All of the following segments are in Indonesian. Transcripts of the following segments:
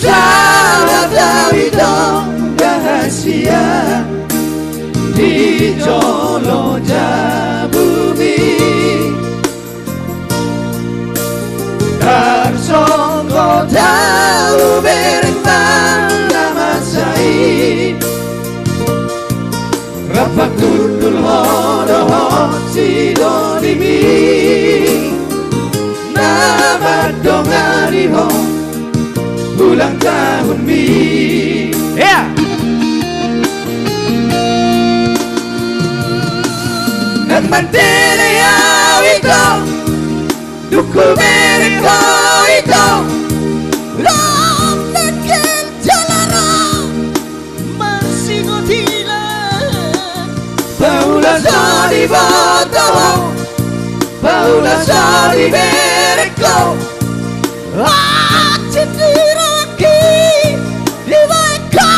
Dawi dong rahasia di joloja bumi Karsongko tahu bereng mana masai Rapak tutul hodoh sidonimi Nama dongani ho ulang tahun mi yeah. Nang mantele awito duku mereko ito Ram naken jalara Mansingo tila Paula sari boto Paula sari mereko Cindiraki Iwaika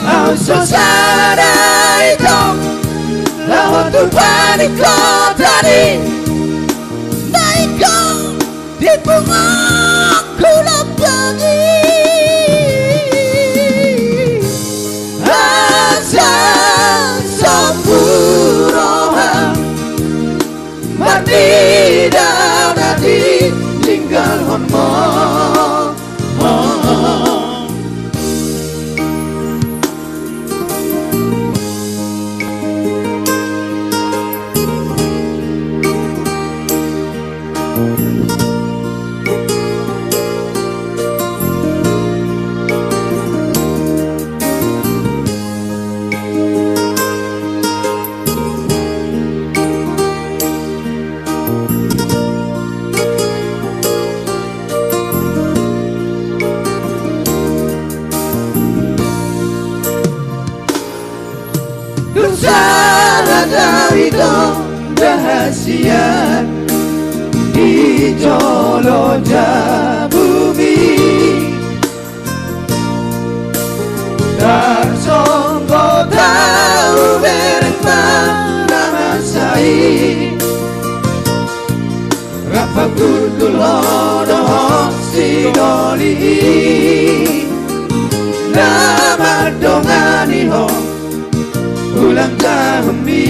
Au sosana ito Lawan tuhan ikaw tadi Na ikaw di bunga kulap lagi Asa sampurohan Mati daw nadi tinggal honmo Dawi dong rahasia di joloja bumi Karsongko tahu bereng mana masai Rapak tutul hodoh sidoli Nama dongani ho ulang tahun mi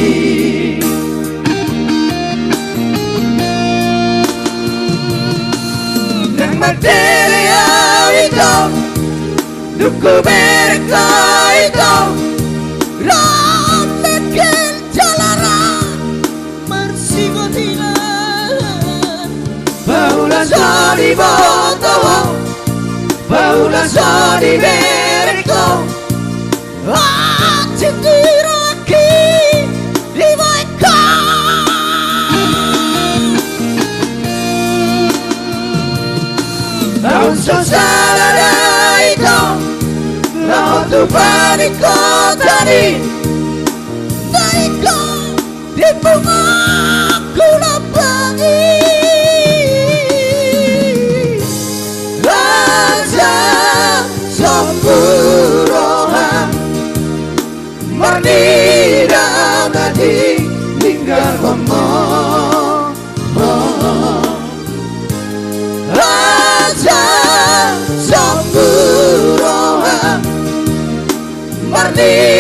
Nang materi ito duku mereka ito Ram naken jalara Marsingo tilan Paula sari boto Paula sari mereka Cindiraki Iwaika Tahun sosana ito Laut tuhan ikaw tadi Na ikaw di bunga kulap lagi Raja sampurohan Marni daw nadi tinggal honmo Raja sampurohan Marni